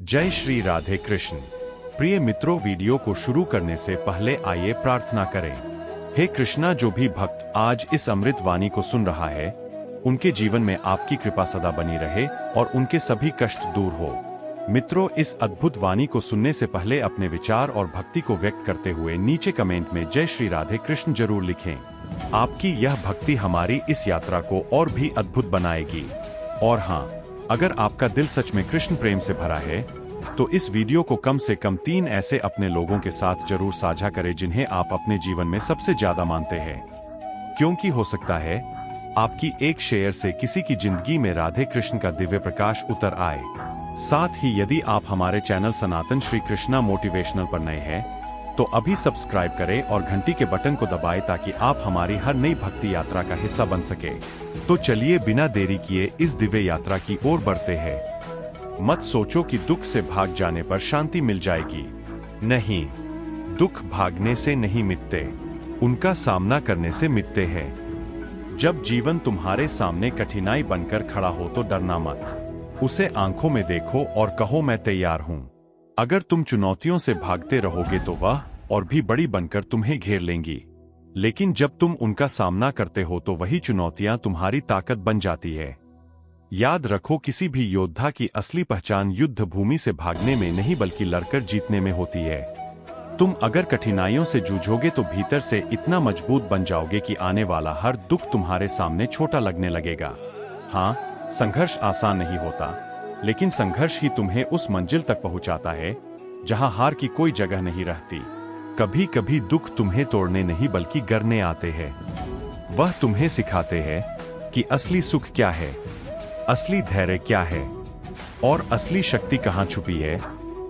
जय श्री राधे कृष्ण। प्रिय मित्रों, वीडियो को शुरू करने से पहले आइए प्रार्थना करें। हे कृष्णा, जो भी भक्त आज इस अमृत वाणी को सुन रहा है, उनके जीवन में आपकी कृपा सदा बनी रहे और उनके सभी कष्ट दूर हो। मित्रों, इस अद्भुत वाणी को सुनने से पहले अपने विचार और भक्ति को व्यक्त करते हुए नीचे कमेंट में जय श्री राधे कृष्ण जरूर लिखें। आपकी यह भक्ति हमारी इस यात्रा को और भी अद्भुत बनाएगी। और हाँ, अगर आपका दिल सच में कृष्ण प्रेम से भरा है तो इस वीडियो को कम से कम 3 ऐसे अपने लोगों के साथ जरूर साझा करें जिन्हें आप अपने जीवन में सबसे ज्यादा मानते हैं, क्योंकि हो सकता है आपकी एक शेयर से किसी की जिंदगी में राधे कृष्ण का दिव्य प्रकाश उतर आए। साथ ही यदि आप हमारे चैनल सनातन श्री कृष्णा मोटिवेशनल पर नए हैं तो अभी सब्सक्राइब करें और घंटी के बटन को दबाएं ताकि आप हमारी हर नई भक्ति यात्रा का हिस्सा बन सके। तो चलिए बिना देरी किए इस दिव्य यात्रा की ओर बढ़ते हैं। मत सोचो कि दुख से भाग जाने पर शांति मिल जाएगी। नहीं, दुख भागने से नहीं मिटते, उनका सामना करने से मिटते हैं। जब जीवन तुम्हारे सामने कठिनाई बनकर खड़ा हो तो डरना मत, उसे आंखों में देखो और कहो मैं तैयार हूं। अगर तुम चुनौतियों से भागते रहोगे तो वह और भी बड़ी बनकर तुम्हें घेर लेंगी, लेकिन जब तुम उनका सामना करते हो तो वही चुनौतियां तुम्हारी ताकत बन जाती है। याद रखो, किसी भी योद्धा की असली पहचान युद्ध भूमि से भागने में नहीं बल्कि लड़कर जीतने में होती है। तुम अगर कठिनाइयों से जूझोगे तो भीतर से इतना मजबूत बन जाओगे कि आने वाला हर दुख तुम्हारे सामने छोटा लगने लगेगा। हाँ, संघर्ष आसान नहीं होता, लेकिन संघर्ष ही तुम्हें उस मंजिल तक पहुंचाता है जहां हार की कोई जगह नहीं रहती। कभी कभी दुख तुम्हें तोड़ने नहीं बल्कि गढ़ने आते हैं। वह तुम्हें सिखाते हैं कि असली सुख क्या है, असली धैर्य क्या है और असली शक्ति कहां छुपी है।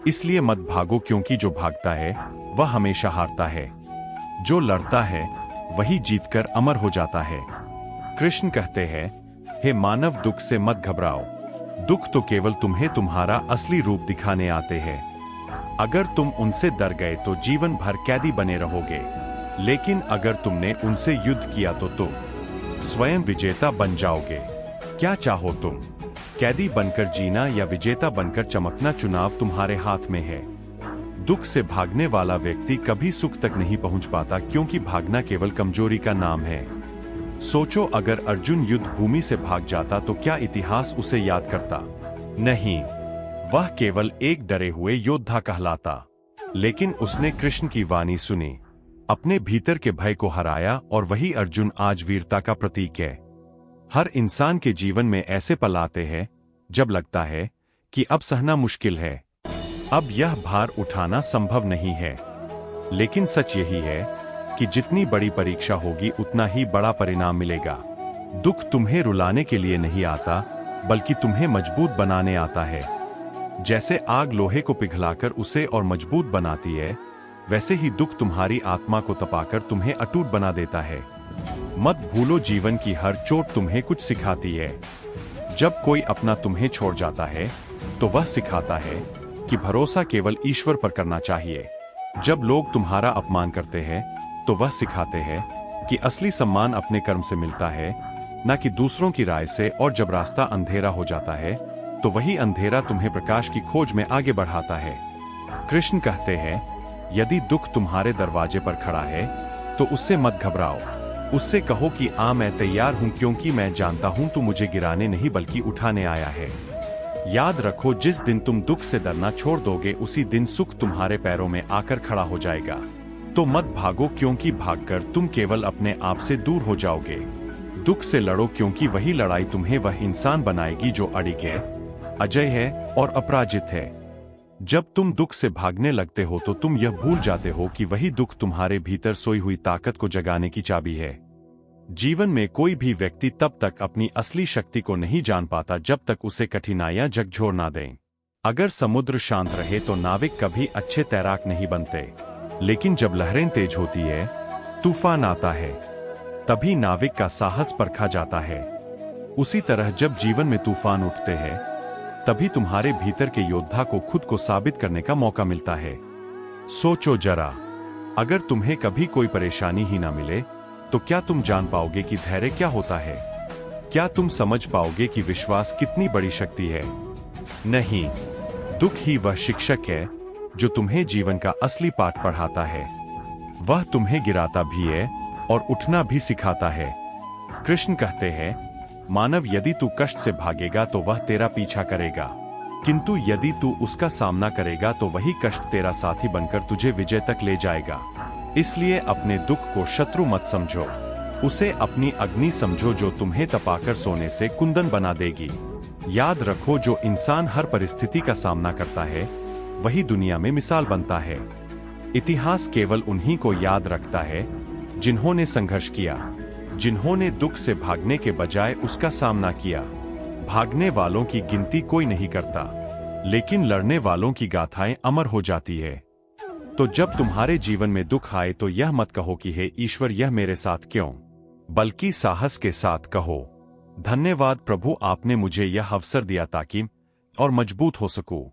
इसलिए मत भागो, क्योंकि जो भागता है वह हमेशा हारता है, जो लड़ता है वही जीतकर अमर हो जाता है। कृष्ण कहते हैं, हे मानव, दुख से मत घबराओ, दुख तो केवल तुम्हें तुम्हारा असली रूप दिखाने आते हैं। अगर तुम उनसे डर गए तो जीवन भर कैदी बने रहोगे, लेकिन अगर तुमने उनसे युद्ध किया तो तुम स्वयं विजेता बन जाओगे। क्या चाहो तुम, कैदी बनकर जीना या विजेता बनकर चमकना? चुनाव तुम्हारे हाथ में है। दुख से भागने वाला व्यक्ति कभी सुख तक नहीं पहुंच पाता, क्योंकि भागना केवल कमजोरी का नाम है। सोचो, अगर अर्जुन युद्ध भूमि से भाग जाता तो क्या इतिहास उसे याद करता? नहीं, वह केवल एक डरे हुए योद्धा कहलाता। लेकिन उसने कृष्ण की वाणी सुनी, अपने भीतर के भय को हराया और वही अर्जुन आज वीरता का प्रतीक है। हर इंसान के जीवन में ऐसे पल आते हैं जब लगता है कि अब सहना मुश्किल है, अब यह भार उठाना संभव नहीं है। लेकिन सच यही है कि जितनी बड़ी परीक्षा होगी उतना ही बड़ा परिणाम मिलेगा। दुख तुम्हें रुलाने के लिए नहीं आता, बल्कि तुम्हें मजबूत बनाने आता है। जैसे आग लोहे को पिघलाकर उसे और मजबूत बनाती है, वैसे ही दुख तुम्हारी आत्मा को तपाकर तुम्हें अटूट बना देता है। मत भूलो, जीवन की हर चोट तुम्हें कुछ सिखाती है। जब कोई अपना तुम्हें छोड़ जाता है तो वह सिखाता है कि भरोसा केवल ईश्वर पर करना चाहिए। जब लोग तुम्हारा अपमान करते हैं तो वह सिखाते हैं कि असली सम्मान अपने कर्म से मिलता है, न कि दूसरों की राय से। और जब रास्ता अंधेरा हो जाता है तो वही अंधेरा तुम्हें प्रकाश की खोज में आगे बढ़ाता है। कृष्ण कहते हैं, यदि दुख तुम्हारे दरवाजे पर खड़ा है तो उससे मत घबराओ, उससे कहो कि मैं तैयार हूं, क्योंकि मैं जानता हूं तू मुझे गिराने नहीं बल्कि उठाने आया है। याद रखो, जिस दिन तुम दुख से डरना छोड़ दोगे उसी दिन सुख तुम्हारे पैरों में आकर खड़ा हो जाएगा। तो मत भागो, क्योंकि भागकर तुम केवल अपने आप से दूर हो जाओगे। दुख से लड़ो, क्योंकि वही लड़ाई तुम्हें वह इंसान बनाएगी जो अडिग है, अजय है और अपराजित है। जब तुम दुख से भागने लगते हो तो तुम यह भूल जाते हो कि वही दुख तुम्हारे भीतर सोई हुई ताकत को जगाने की चाबी है। जीवन में कोई भी व्यक्ति तब तक अपनी असली शक्ति को नहीं जान पाता जब तक उसे कठिनाइयां झकझोर ना दें। अगर समुद्र शांत रहे तो नाविक कभी अच्छे तैराक नहीं बनते, लेकिन जब लहरें तेज होती है, तूफान आता है, तभी नाविक का साहस परखा जाता है। उसी तरह जब जीवन में तूफान उठते हैं, तभी तुम्हारे भीतर के योद्धा को खुद को साबित करने का मौका मिलता है। सोचो जरा, अगर तुम्हें कभी कोई परेशानी ही ना मिले तो क्या तुम जान पाओगे कि धैर्य क्या होता है? क्या तुम समझ पाओगे कि विश्वास कितनी बड़ी शक्ति है? नहीं, दुख ही वह शिक्षक है जो तुम्हें जीवन का असली पाठ पढ़ाता है। वह तुम्हें गिराता भी है और उठना भी सिखाता है। कृष्ण कहते हैं, मानव यदि तू कष्ट से भागेगा तो वह तेरा पीछा करेगा, किंतु यदि तू उसका सामना करेगा तो वही कष्ट तेरा साथी बनकर तुझे विजय तक ले जाएगा। इसलिए अपने दुख को शत्रु मत समझो, उसे अपनी अग्नि समझो जो तुम्हें तपाकर सोने से कुंदन बना देगी। याद रखो, जो इंसान हर परिस्थिति का सामना करता है वही दुनिया में मिसाल बनता है। इतिहास केवल उन्हीं को याद रखता है जिन्होंने संघर्ष किया, जिन्होंने दुख से भागने के बजाय उसका सामना किया। भागने वालों की गिनती कोई नहीं करता, लेकिन लड़ने वालों की गाथाएं अमर हो जाती है। तो जब तुम्हारे जीवन में दुख आए तो यह मत कहो कि हे ईश्वर यह मेरे साथ क्यों, बल्कि साहस के साथ कहो, धन्यवाद प्रभु, आपने मुझे यह अवसर दिया ताकि और मजबूत हो सकूं।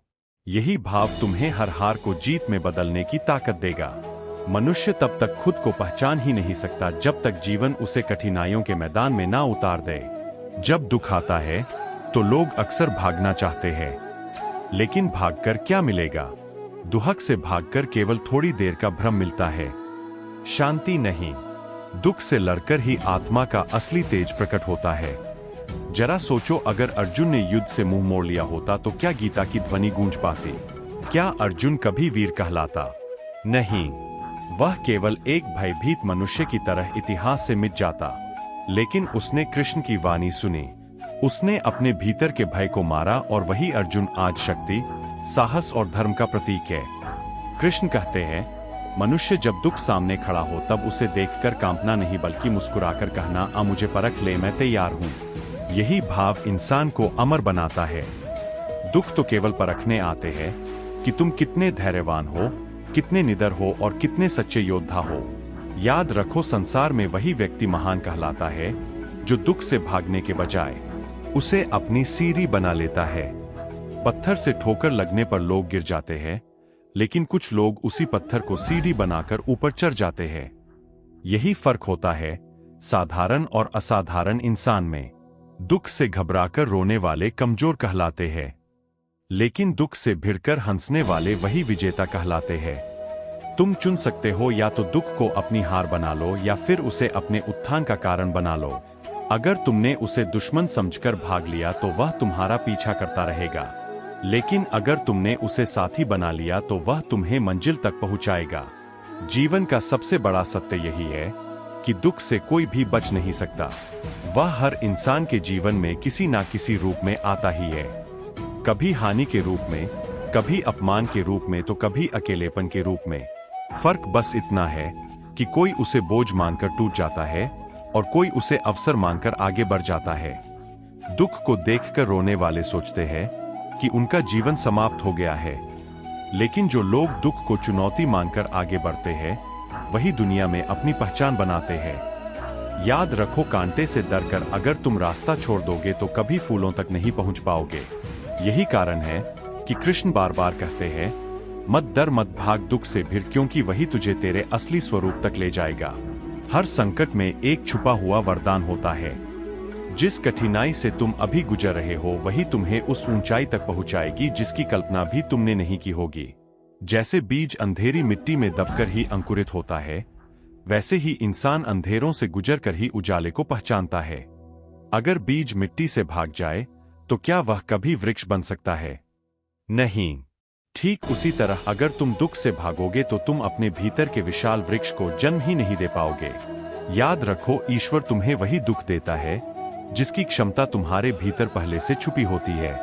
यही भाव तुम्हें हर हार को जीत में बदलने की ताकत देगा। मनुष्य तब तक खुद को पहचान ही नहीं सकता जब तक जीवन उसे कठिनाइयों के मैदान में ना उतार दे। जब दुख आता है तो लोग अक्सर भागना चाहते हैं, लेकिन भागकर क्या मिलेगा? दुहक से भागकर केवल थोड़ी देर का भ्रम मिलता है, शांति नहीं। दुख से लड़कर ही आत्मा का असली तेज प्रकट होता है। जरा सोचो, अगर अर्जुन ने युद्ध से मुंह मोड़ लिया होता तो क्या गीता की ध्वनि गूंज पाती? क्या अर्जुन कभी वीर कहलाता? नहीं, वह केवल एक भयभीत मनुष्य की तरह इतिहास से मिट जाता। लेकिन उसने कृष्ण की वाणी सुनी, उसने अपने भीतर के भय को मारा और वही अर्जुन आज शक्ति, साहस और धर्म का प्रतीक है। कृष्ण कहते हैं, मनुष्य जब दुख सामने खड़ा हो तब उसे देखकर कांपना नहीं बल्कि मुस्कुराकर कहना, आ मुझे परख ले, मैं तैयार हूँ। यही भाव इंसान को अमर बनाता है। दुख तो केवल परखने आते हैं कि तुम कितने धैर्यवान हो, कितने निडर हो और कितने सच्चे योद्धा हो। याद रखो, संसार में वही व्यक्ति महान कहलाता है जो दुख से भागने के बजाय उसे अपनी सीढ़ी बना लेता है। पत्थर से ठोकर लगने पर लोग गिर जाते हैं, लेकिन कुछ लोग उसी पत्थर को सीढ़ी बनाकर ऊपर चढ़ जाते हैं। यही फर्क होता है साधारण और असाधारण इंसान में। दुख से घबराकर रोने वाले कमजोर कहलाते हैं, लेकिन दुख से भिड़कर हंसने वाले वही विजेता कहलाते हैं। तुम चुन सकते हो, या तो दुख को अपनी हार बना लो या फिर उसे अपने उत्थान का कारण बना लो। अगर तुमने उसे दुश्मन समझकर भाग लिया तो वह तुम्हारा पीछा करता रहेगा, लेकिन अगर तुमने उसे साथी बना लिया तो वह तुम्हें मंजिल तक पहुंचाएगा। जीवन का सबसे बड़ा सत्य यही है कि दुख से कोई भी बच नहीं सकता। वह हर इंसान के जीवन में किसी ना किसी रूप में आता ही है, कभी हानि के रूप में, कभी अपमान के रूप में, तो कभी अकेलेपन के रूप में। फर्क बस इतना है कि कोई उसे बोझ मानकर टूट जाता है और कोई उसे अवसर मानकर आगे बढ़ जाता है। दुख को देखकर रोने वाले सोचते हैं कि उनका जीवन समाप्त हो गया है, लेकिन जो लोग दुख को चुनौती मानकर आगे बढ़ते हैं वही दुनिया में अपनी पहचान बनाते हैं। याद रखो, कांटे से डरकर अगर तुम रास्ता छोड़ दोगे तो कभी फूलों तक नहीं पहुंच पाओगे। यही कारण है कि कृष्ण बार बार कहते हैं, मत डर मत भाग दुख से भिड़, क्योंकि वही तुझे तेरे असली स्वरूप तक ले जाएगा। हर संकट में एक छुपा हुआ वरदान होता है। जिस कठिनाई से तुम अभी गुजर रहे हो वही तुम्हें उस ऊंचाई तक पहुंचाएगी जिसकी कल्पना भी तुमने नहीं की होगी। जैसे बीज अंधेरी मिट्टी में दबकर ही अंकुरित होता है, वैसे ही इंसान अंधेरों से गुजरकर ही उजाले को पहचानता है। अगर बीज मिट्टी से भाग जाए तो क्या वह कभी वृक्ष बन सकता है? नहीं। ठीक उसी तरह अगर तुम दुख से भागोगे तो तुम अपने भीतर के विशाल वृक्ष को जन्म ही नहीं दे पाओगे। याद रखो, ईश्वर तुम्हें वही दुख देता है जिसकी क्षमता तुम्हारे भीतर पहले से छुपी होती है।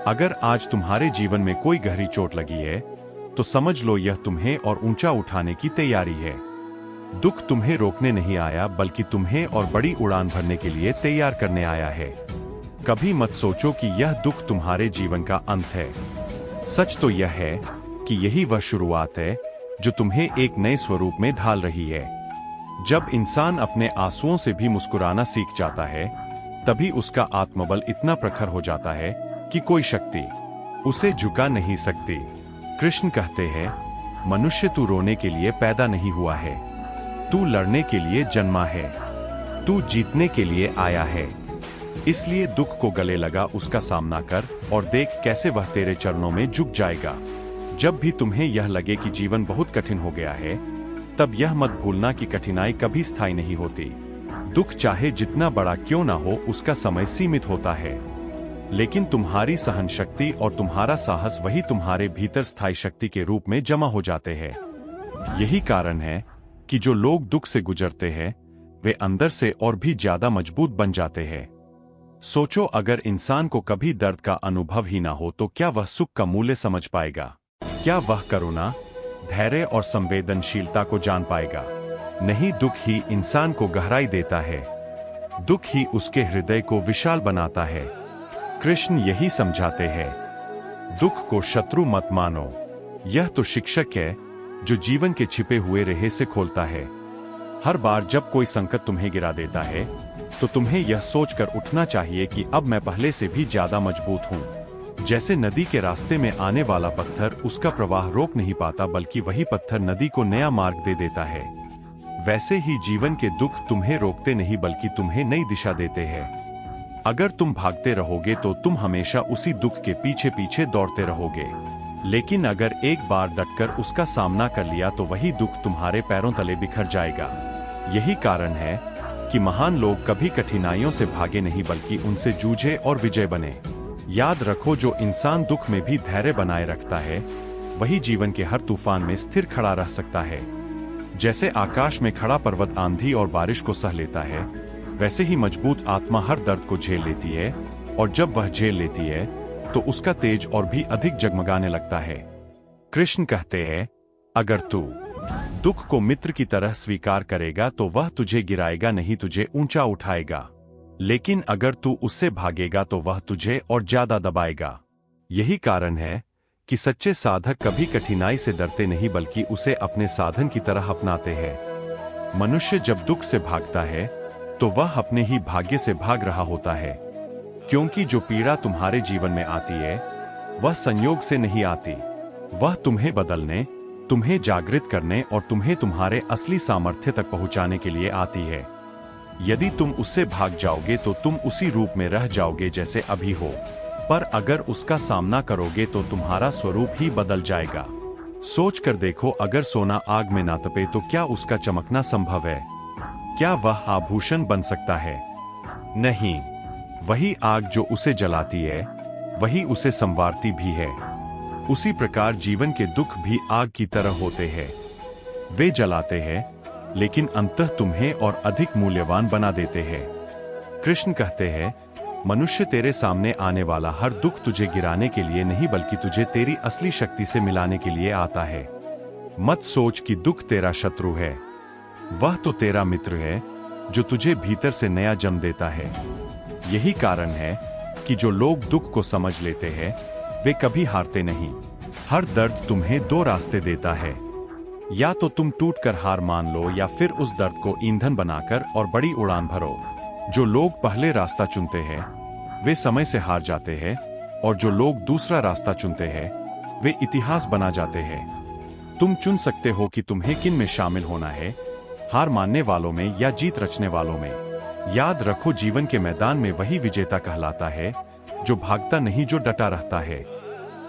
अगर आज तुम्हारे जीवन में कोई गहरी चोट लगी है तो समझ लो यह तुम्हें और ऊंचा उठाने की तैयारी है। दुख तुम्हें रोकने नहीं आया बल्कि तुम्हें और बड़ी उड़ान भरने के लिए तैयार करने आया है। कभी मत सोचो कि यह दुख तुम्हारे जीवन का अंत है। सच तो यह है कि यही वह शुरुआत है जो तुम्हें एक नए स्वरूप में ढाल रही है। जब इंसान अपने आंसुओं से भी मुस्कुराना सीख जाता है तभी उसका आत्मबल इतना प्रखर हो जाता है कि कोई शक्ति उसे झुका नहीं सकती। कृष्ण कहते हैं, मनुष्य तू रोने के लिए पैदा नहीं हुआ है, तू लड़ने के लिए जन्मा है, तू जीतने के लिए आया है। इसलिए दुख को गले लगा उसका सामना कर और देख कैसे वह तेरे चरणों में झुक जाएगा। जब भी तुम्हें यह लगे कि जीवन बहुत कठिन हो गया है, तब यह मत भूलना कि कठिनाई कभी स्थायी नहीं होती। दुख चाहे जितना बड़ा क्यों ना हो, उसका समय सीमित होता है, लेकिन तुम्हारी सहन शक्ति और तुम्हारा साहस वही तुम्हारे भीतर स्थायी शक्ति के रूप में जमा हो जाते हैं। यही कारण है कि जो लोग दुख से गुजरते हैं वे अंदर से और भी ज्यादा मजबूत बन जाते हैं। सोचो, अगर इंसान को कभी दर्द का अनुभव ही ना हो तो क्या वह सुख का मूल्य समझ पाएगा? क्या वह करुणा, धैर्य और संवेदनशीलता को जान पाएगा? नहीं, दुख ही इंसान को गहराई देता है। दुख ही उसके हृदय को विशाल बनाता है। कृष्ण यही समझाते हैं, दुख को शत्रु मत मानो। यह तो शिक्षक है जो जीवन के छिपे हुए रहस्य खोलता है। हर बार जब कोई संकट तुम्हें गिरा देता है तो तुम्हें यह सोचकर उठना चाहिए कि अब मैं पहले से भी ज्यादा मजबूत हूँ। जैसे नदी के रास्ते में आने वाला पत्थर उसका प्रवाह रोक नहीं पाता, बल्कि वही पत्थर नदी को नया मार्ग दे देता है, वैसे ही जीवन के दुख तुम्हें रोकते नहीं बल्कि तुम्हें नई दिशा देते हैं। अगर तुम भागते रहोगे तो तुम हमेशा उसी दुख के पीछे पीछे दौड़ते रहोगे, लेकिन अगर एक बार डटकर उसका सामना कर लिया तो वही दुख तुम्हारे पैरों तले बिखर जाएगा। यही कारण है कि महान लोग कभी कठिनाइयों से भागे नहीं बल्कि उनसे जूझे और विजय बने। याद रखो, जो इंसान दुख में भी धैर्य बनाए रखता है वही जीवन के हर तूफान में स्थिर खड़ा रह सकता है। जैसे आकाश में खड़ा पर्वत आंधी और बारिश को सह लेता है, वैसे ही मजबूत आत्मा हर दर्द को झेल लेती है, और जब वह झेल लेती है तो उसका तेज और भी अधिक जगमगाने लगता है। कृष्ण कहते हैं, अगर तू दुख को मित्र की तरह स्वीकार करेगा तो वह तुझे गिराएगा नहीं, तुझे ऊंचा उठाएगा, लेकिन अगर तू उससे भागेगा तो वह तुझे और ज्यादा दबाएगा। यही कारण है कि सच्चे साधक कभी कठिनाई से डरते नहीं बल्कि उसे अपने साधन की तरह अपनाते हैं। मनुष्य जब दुख से भागता है तो वह अपने ही भाग्य से भाग रहा होता है, क्योंकि जो पीड़ा तुम्हारे जीवन में आती है वह संयोग से नहीं आती, वह तुम्हें बदलने, तुम्हें जागृत करने और तुम्हें तुम्हारे असली सामर्थ्य तक पहुंचाने के लिए आती है। यदि तुम उससे भाग जाओगे तो तुम उसी रूप में रह जाओगे जैसे अभी हो, पर अगर उसका सामना करोगे तो तुम्हारा स्वरूप ही बदल जाएगा। सोच कर देखो, अगर सोना आग में ना तपे तो क्या उसका चमकना संभव है? क्या वह आभूषण बन सकता है? नहीं। वही आग जो उसे जलाती है वही उसे संवारती भी है। उसी प्रकार जीवन के दुख भी आग की तरह होते हैं, वे जलाते हैं लेकिन अंततः तुम्हें और अधिक मूल्यवान बना देते हैं। कृष्ण कहते हैं, मनुष्य तेरे सामने आने वाला हर दुख तुझे गिराने के लिए नहीं बल्कि तुझे तेरी असली शक्ति से मिलाने के लिए आता है। मत सोच कि दुख तेरा शत्रु है, वह तो तेरा मित्र है जो तुझे भीतर से नया जन्म देता है। यही कारण है कि जो लोग दुख को समझ लेते हैं वे कभी हारते नहीं। हर दर्द तुम्हें दो रास्ते देता है, या तो तुम टूटकर हार मान लो या फिर उस दर्द को ईंधन बनाकर और बड़ी उड़ान भरो। जो लोग पहले रास्ता चुनते हैं वे समय से हार जाते हैं, और जो लोग दूसरा रास्ता चुनते हैं वे इतिहास बना जाते हैं। तुम चुन सकते हो कि तुम्हें किन में शामिल होना है, हार मानने वालों में या जीत रचने वालों में। याद रखो, जीवन के मैदान में वही विजेता कहलाता है जो भागता नहीं, जो डटा रहता है।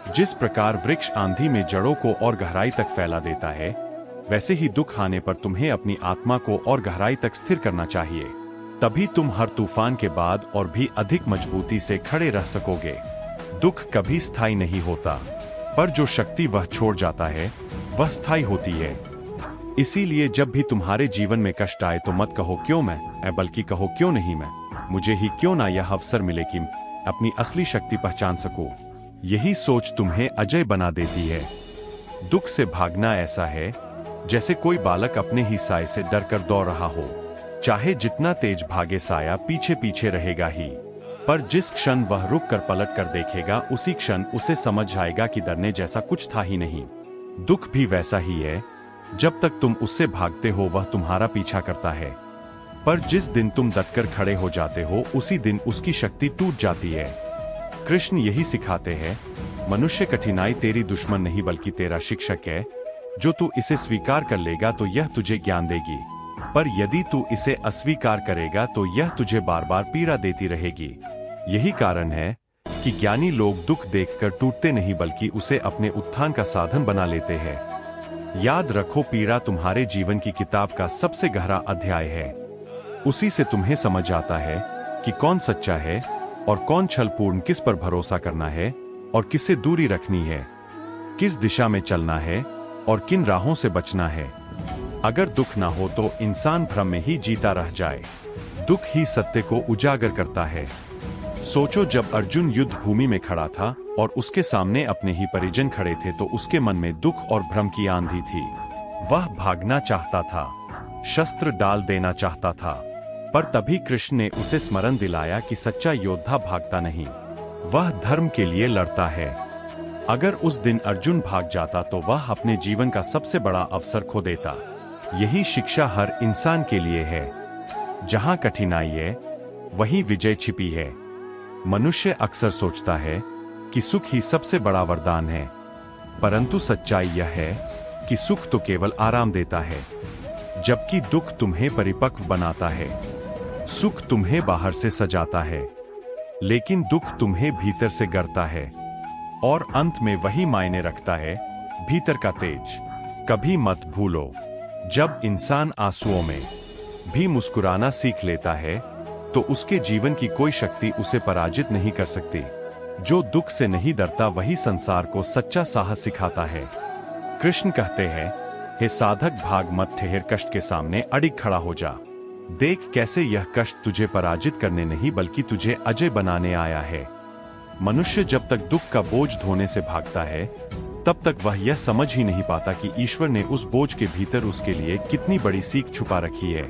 जिस प्रकार वृक्ष आंधी में जड़ों को और गहराई तक फैला देता है, वैसे ही दुख आने पर तुम्हें अपनी आत्मा को और गहराई तक स्थिर करना चाहिए। तभी तुम हर तूफान के बाद और भी अधिक मजबूती से खड़े रह सकोगे। दुख कभी स्थायी नहीं होता, पर जो शक्ति वह छोड़ जाता है वह स्थायी होती है। इसीलिए जब भी तुम्हारे जीवन में कष्ट आए तो मत कहो क्यों मैं, बल्कि कहो क्यों नहीं मैं, मुझे ही क्यों ना यह अवसर मिले कि अपनी असली शक्ति पहचान सकूं। यही सोच तुम्हें अजय बना देती है। दुख से भागना ऐसा है जैसे कोई बालक अपने ही साए से डरकर दौड़ रहा हो। चाहे जितना तेज भागे, साया पीछे पीछे रहेगा ही, पर जिस क्षण वह रुक कर पलट कर देखेगा उसी क्षण उसे समझ आएगा कि डरने जैसा कुछ था ही नहीं। दुख भी वैसा ही है, जब तक तुम उससे भागते हो वह तुम्हारा पीछा करता है, पर जिस दिन तुम डटकर खड़े हो जाते हो उसी दिन उसकी शक्ति टूट जाती है। कृष्ण यही सिखाते हैं, मनुष्य कठिनाई तेरी दुश्मन नहीं बल्कि तेरा शिक्षक है। जो तू इसे स्वीकार कर लेगा तो यह तुझे ज्ञान देगी, पर यदि तू इसे अस्वीकार करेगा तो यह तुझे बार बार पीड़ा देती रहेगी। यही कारण है कि ज्ञानी लोग दुख देखकर टूटते नहीं बल्कि उसे अपने उत्थान का साधन बना लेते हैं। याद रखो, पीड़ा तुम्हारे जीवन की किताब का सबसे गहरा अध्याय है। उसी से तुम्हें समझ आता है कि कौन सच्चा है और कौन छलपूर्ण, किस पर भरोसा करना है और किससे दूरी रखनी है, किस दिशा में चलना है और किन राहों से बचना है। अगर दुख ना हो तो इंसान भ्रम में ही जीता रह जाए। दुख ही सत्य को उजागर करता है। सोचो, जब अर्जुन युद्ध भूमि में खड़ा था और उसके सामने अपने ही परिजन खड़े थे तो उसके मन में दुख और भ्रम की आंधी थी। वह भागना चाहता था, शस्त्र डाल देना चाहता था, पर तभी कृष्ण ने उसे स्मरण दिलाया कि सच्चा योद्धा भागता नहीं, वह धर्म के लिए लड़ता है। अगर उस दिन अर्जुन भाग जाता तो वह अपने जीवन का सबसे बड़ा अवसर खो देता। यही शिक्षा हर इंसान के लिए है। जहां कठिनाई है वहीं विजय छिपी है। मनुष्य अक्सर सोचता है कि सुख ही सबसे बड़ा वरदान है, परंतु सच्चाई यह है कि सुख तो केवल आराम देता है, जबकि दुख तुम्हें परिपक्व बनाता है। सुख तुम्हें बाहर से सजाता है, लेकिन दुख तुम्हें भीतर से गढ़ता है। और अंत में वही मायने रखता है, भीतर का तेज। कभी मत भूलो, जब इंसान आंसुओं में भी मुस्कुराना सीख लेता है तो उसके जीवन की कोई शक्ति उसे पराजित नहीं कर सकती। जो दुख से नहीं डरता वही संसार को सच्चा साहस सिखाता है। कृष्ण कहते हैं, हे साधक, भाग मत, ठहर, कष्ट के सामने अडिग खड़ा हो जा। देख कैसे यह कष्ट तुझे पराजित करने नहीं बल्कि तुझे अजय बनाने आया है। मनुष्य जब तक दुख का बोझ ढोने से भागता है तब तक वह यह समझ ही नहीं पाता कि ईश्वर ने उस बोझ के भीतर उसके लिए कितनी बड़ी सीख छुपा रखी है।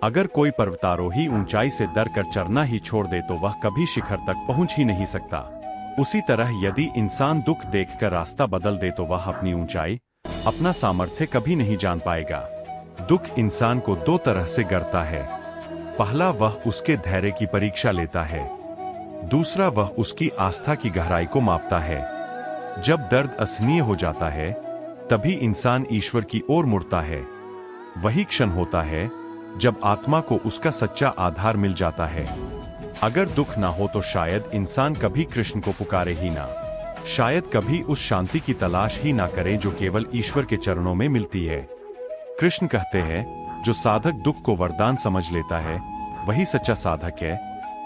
अगर कोई पर्वतारोही ऊंचाई से डर कर चढ़ना ही छोड़ दे तो वह कभी शिखर तक पहुंच ही नहीं सकता। उसी तरह यदि इंसान दुख देखकर रास्ता बदल दे तो वह अपनी ऊंचाई, अपना सामर्थ्य कभी नहीं जान पाएगा। दुख इंसान को दो तरह से गढ़ता है। पहला, वह उसके धैर्य की परीक्षा लेता है। दूसरा, वह उसकी आस्था की गहराई को मापता है। जब दर्द असहनीय हो जाता है तभी इंसान ईश्वर की ओर मुड़ता है। वही क्षण होता है जब आत्मा को उसका सच्चा आधार मिल जाता है। अगर दुख ना हो तो शायद इंसान कभी कृष्ण को पुकारे ही ना, शायद कभी उस शांति की तलाश ही ना करे जो केवल ईश्वर के चरणों में मिलती है। कृष्ण कहते हैं, जो साधक दुख को वरदान समझ लेता है वही सच्चा साधक है,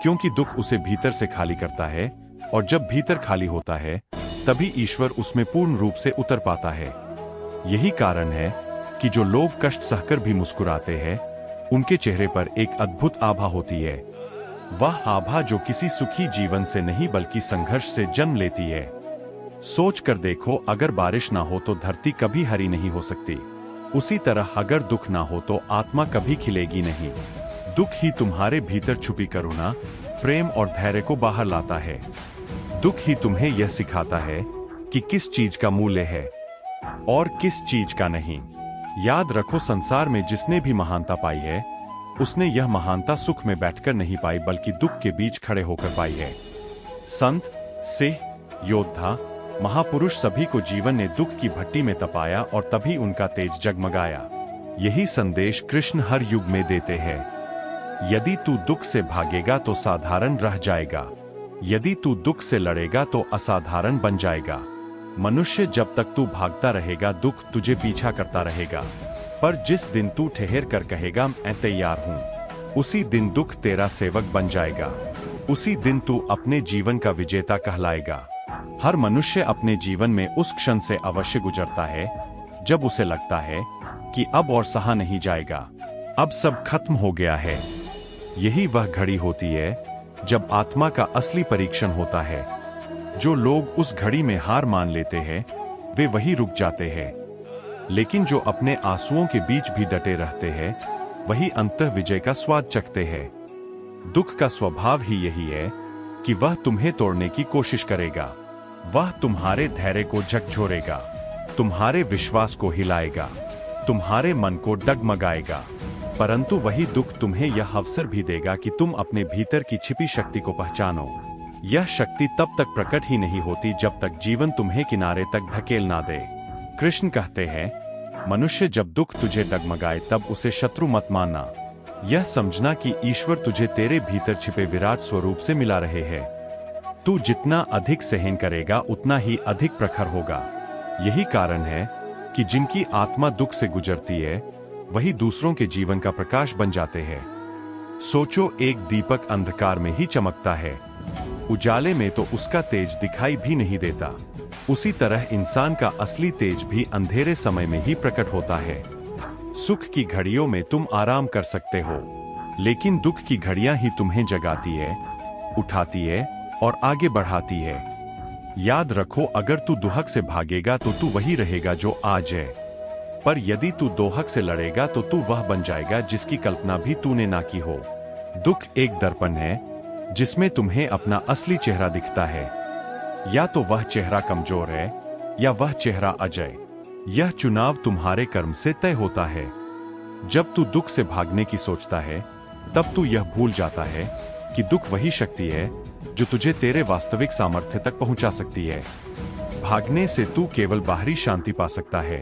क्योंकि दुख उसे भीतर से खाली करता है और जब भीतर खाली होता है तभी ईश्वर उसमें पूर्ण रूप से उतर पाता है। यही कारण है कि जो लोग कष्ट सहकर भी मुस्कुराते हैं उनके चेहरे पर एक अद्भुत आभा होती है। वह आभा जो किसी सुखी जीवन से नहीं बल्कि संघर्ष से जन्म लेती है। सोच कर देखो, अगर बारिश ना हो तो धरती कभी हरी नहीं हो सकती। उसी तरह अगर दुख ना हो तो आत्मा कभी खिलेगी नहीं। दुख ही तुम्हारे भीतर छुपी करुणा, प्रेम और धैर्य को बाहर लाता है। दुख ही तुम्हें यह सिखाता है कि किस चीज का मूल्य है और किस चीज का नहीं। याद रखो, संसार में जिसने भी महानता पाई है उसने यह महानता सुख में बैठकर नहीं पाई बल्कि दुख के बीच खड़े होकर पाई है। संत, सिंह, योद्धा, महापुरुष सभी को जीवन ने दुख की भट्टी में तपाया और तभी उनका तेज जगमगाया। यही संदेश कृष्ण हर युग में देते हैं। यदि तू दुख से भागेगा तो साधारण रह जाएगा, यदि तू दुख से लड़ेगा तो असाधारण बन जाएगा। मनुष्य, जब तक तू भागता रहेगा दुख तुझे पीछा करता रहेगा, पर जिस दिन तू ठहर कर कहेगा मैं तैयार हूँ, उसी दिन दुख तेरा सेवक बन जाएगा। उसी दिन तू अपने जीवन का विजेता कहलाएगा। हर मनुष्य अपने जीवन में उस क्षण से अवश्य गुजरता है जब उसे लगता है कि अब और सहा नहीं जाएगा, अब सब खत्म हो गया है। यही वह घड़ी होती है जब आत्मा का असली परीक्षण होता है। जो लोग उस घड़ी में हार मान लेते हैं वे वही रुक जाते हैं, लेकिन जो अपने आंसुओं के बीच भी डटे रहते हैं वही अंततः विजय का स्वाद चखते हैं। दुख का स्वभाव ही यही है कि वह तुम्हें तोड़ने की कोशिश करेगा। वह तुम्हारे धैर्य को झकझोरेगा, तुम्हारे विश्वास को हिलाएगा, तुम्हारे मन को डगमगाएगा, परंतु वही दुख तुम्हें यह अवसर भी देगा कि तुम अपने भीतर की छिपी शक्ति को पहचानो। यह शक्ति तब तक प्रकट ही नहीं होती जब तक जीवन तुम्हें किनारे तक धकेल ना दे। कृष्ण कहते हैं, मनुष्य जब दुख तुझे डगमगाए तब उसे शत्रु मत मानना। यह समझना कि ईश्वर तुझे तेरे भीतर छिपे विराट स्वरूप से मिला रहे हैं। तू जितना अधिक सहन करेगा उतना ही अधिक प्रखर होगा। यही कारण है कि जिनकी आत्मा दुख से गुजरती है वही दूसरों के जीवन का प्रकाश बन जाते हैं। सोचो, एक दीपक अंधकार में ही चमकता है, उजाले में तो उसका तेज दिखाई भी नहीं देता। उसी तरह इंसान का असली तेज भी अंधेरे समय में ही प्रकट होता है। सुख की घड़ियों में तुम आराम कर सकते हो, लेकिन दुख की घड़ियां ही तुम्हें जगाती है, उठाती है और आगे बढ़ाती है। याद रखो, अगर तू दुहक से भागेगा तो तू वही रहेगा जो आज है, पर यदि तू दोहक से लड़ेगा तो तू वह बन जाएगा जिसकी कल्पना भी तूने ना की हो। दुख एक दर्पण है जिसमें तुम्हें अपना असली चेहरा दिखता है। या तो वह चेहरा कमजोर है या वह चेहरा अजय। यह चुनाव तुम्हारे कर्म से तय होता है। जब तू दुख से भागने की सोचता है तब तू यह भूल जाता है कि दुख वही शक्ति है जो तुझे तेरे वास्तविक सामर्थ्य तक पहुंचा सकती है। भागने से तू केवल बाहरी शांति पा सकता है,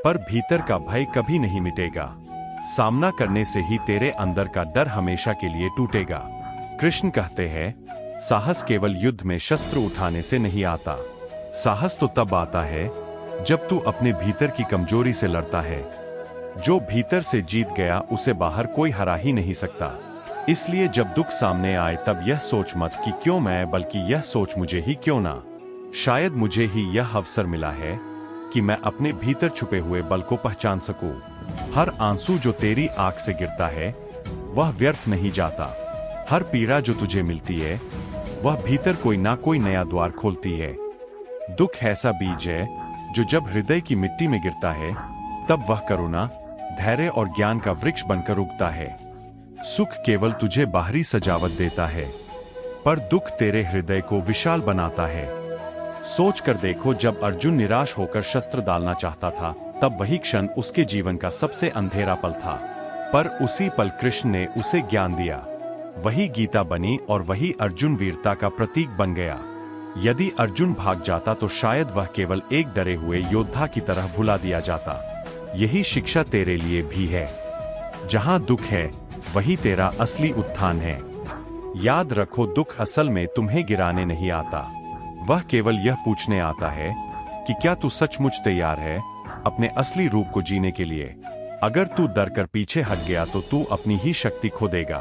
पर भीतर का भय कभी नहीं मिटेगा। सामना करने से ही तेरे अंदर का डर हमेशा के लिए टूटेगा। कृष्ण कहते हैं, साहस केवल युद्ध में शस्त्र उठाने से नहीं आता। साहस तो तब आता है जब तू अपने भीतर की कमजोरी से लड़ता है। जो भीतर से जीत गया उसे बाहर कोई हरा ही नहीं सकता। इसलिए जब दुख सामने आए तब यह सोच मत कि क्यों मैं, बल्कि यह सोच मुझे ही क्यों ना। शायद मुझे ही यह अवसर मिला है कि मैं अपने भीतर छुपे हुए बल को पहचान सकूं। हर आंसू जो तेरी आंख से गिरता है वह व्यर्थ नहीं जाता। हर पीड़ा जो तुझे मिलती है वह भीतर कोई ना कोई नया द्वार खोलती है। दुख ऐसा बीज है जो जब हृदय की मिट्टी में गिरता है तब वह करुणा, धैर्य और ज्ञान का वृक्ष बनकर उगता है। सुख केवल तुझे बाहरी सजावट देता है, पर दुख तेरे हृदय को विशाल बनाता है। सोच कर देखो, जब अर्जुन निराश होकर शस्त्र डालना चाहता था तब वही क्षण उसके जीवन का सबसे अंधेरा पल था, पर उसी पल कृष्ण ने उसे ज्ञान दिया। वही गीता बनी और वही अर्जुन वीरता का प्रतीक बन गया। यदि अर्जुन भाग जाता तो शायद वह केवल एक डरे हुए योद्धा की तरह भुला दिया जाता। यही शिक्षा तेरे लिए भी है। जहां दुख है वही तेरा असली उत्थान है। याद रखो, दुख असल में तुम्हें गिराने नहीं आता, वह केवल यह पूछने आता है कि क्या तू सचमुच तैयार है अपने असली रूप को जीने के लिए। अगर तू डर कर पीछे हट गया तो तू अपनी ही शक्ति खो देगा,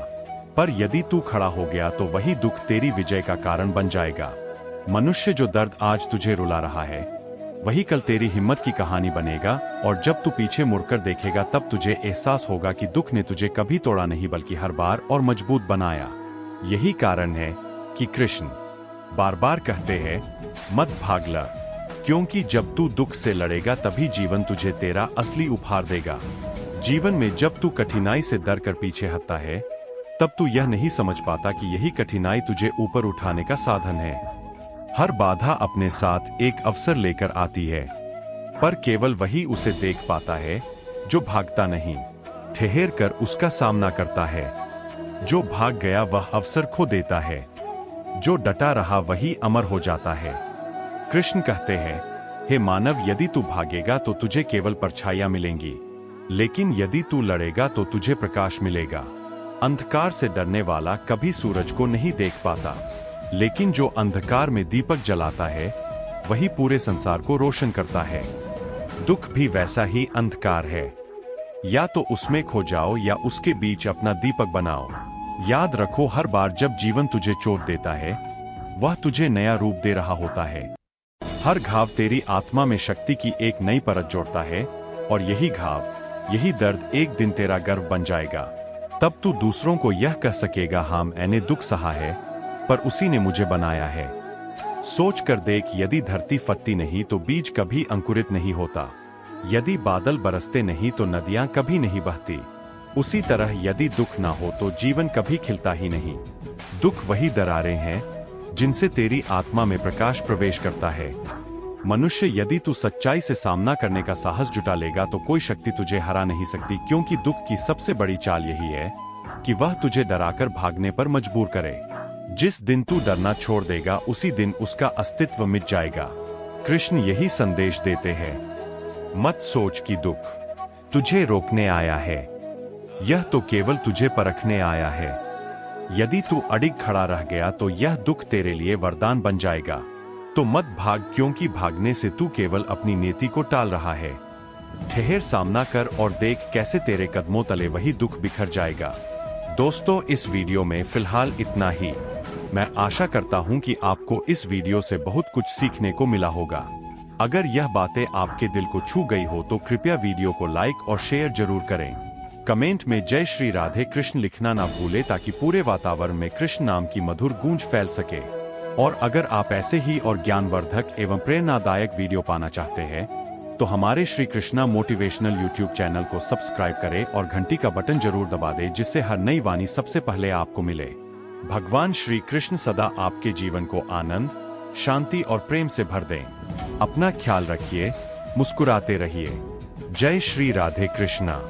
पर यदि तू खड़ा हो गया तो वही दुख तेरी विजय का कारण बन जाएगा। मनुष्य, जो दर्द आज तुझे रुला रहा है वही कल तेरी हिम्मत की कहानी बनेगा, और जब तू पीछे मुड़कर देखेगा तब तुझे एहसास होगा कि दुख ने तुझे कभी तोड़ा नहीं बल्कि हर बार और मजबूत बनाया। यही कारण है कि कृष्ण बार बार कहते हैं, मत भाग लड़, क्योंकि जब तू दुख से लड़ेगा तभी जीवन तुझे तेरा असली उपहार देगा। जीवन में जब तू कठिनाई से डर कर पीछे हटता है तब तू यह नहीं समझ पाता कि यही कठिनाई तुझे ऊपर उठाने का साधन है। हर बाधा अपने साथ एक अवसर लेकर आती है, पर केवल वही उसे देख पाता है जो भागता नहीं, ठहर कर उसका सामना करता है। जो भाग गया वह अवसर खो देता है, जो डटा रहा वही अमर हो जाता है। कृष्ण कहते हैं, हे मानव, यदि तू भागेगा तो तुझे केवल परछाइयां मिलेंगी, लेकिन यदि तू लड़ेगा तो तुझे प्रकाश मिलेगा। अंधकार से डरने वाला कभी सूरज को नहीं देख पाता, लेकिन जो अंधकार में दीपक जलाता है वही पूरे संसार को रोशन करता है। दुख भी वैसा ही अंधकार है, या तो उसमें खो जाओ या उसके बीच अपना दीपक बनाओ। याद रखो, हर बार जब जीवन तुझे चोट देता है वह तुझे नया रूप दे रहा होता है। हर घाव तेरी आत्मा में शक्ति की एक नई परत जोड़ता है, और यही घाव, यही दर्द एक दिन तेरा गर्व बन जाएगा। तब तू दूसरों को यह कह सकेगा, हाँ, मैंने दुख सहा है पर उसी ने मुझे बनाया है। सोच कर देख, यदि धरती फटती नहीं तो बीज कभी अंकुरित नहीं होता, यदि बादल बरसते नहीं तो नदियां कभी नहीं बहती। उसी तरह यदि दुख ना हो तो जीवन कभी खिलता ही नहीं। दुख वही दरारें हैं जिनसे तेरी आत्मा में प्रकाश प्रवेश करता है। मनुष्य, यदि तू सच्चाई से सामना करने का साहस जुटा लेगा तो कोई शक्ति तुझे हरा नहीं सकती, क्योंकि दुख की सबसे बड़ी चाल यही है कि वह तुझे डराकर भागने पर मजबूर करे। जिस दिन तू डरना छोड़ देगा उसी दिन उसका अस्तित्व मिट जाएगा। कृष्ण यही संदेश देते हैं। मत सोच कि दुख तुझे रोकने आया है, यह तो केवल तुझे परखने आया है। यदि तू अडिग खड़ा रह गया तो यह दुख तेरे लिए वरदान बन जाएगा। तो मत भाग, क्योंकि भागने से तू केवल अपनी नीति को टाल रहा है। ठहर, सामना कर और देख कैसे तेरे कदमों तले वही दुख बिखर जाएगा। दोस्तों, इस वीडियो में फिलहाल इतना ही। मैं आशा करता हूं कि आपको इस वीडियो से बहुत कुछ सीखने को मिला होगा। अगर यह बातें आपके दिल को छू गई हो तो कृपया वीडियो को लाइक और शेयर जरूर करें। कमेंट में जय श्री राधे कृष्ण लिखना ना भूले ताकि पूरे वातावरण में कृष्ण नाम की मधुर गूंज फैल सके। और अगर आप ऐसे ही और ज्ञानवर्धक एवं प्रेरणादायक वीडियो पाना चाहते हैं तो हमारे Shri Krishna motivational YouTube channel को सब्सक्राइब करें और घंटी का बटन जरूर दबा दें, जिससे हर नई वाणी सबसे पहले आपको मिले। भगवान श्री कृष्ण सदा आपके जीवन को आनंद, शांति और प्रेम से भर दें। अपना ख्याल रखिए, मुस्कुराते रहिए। जय श्री राधे कृष्णा।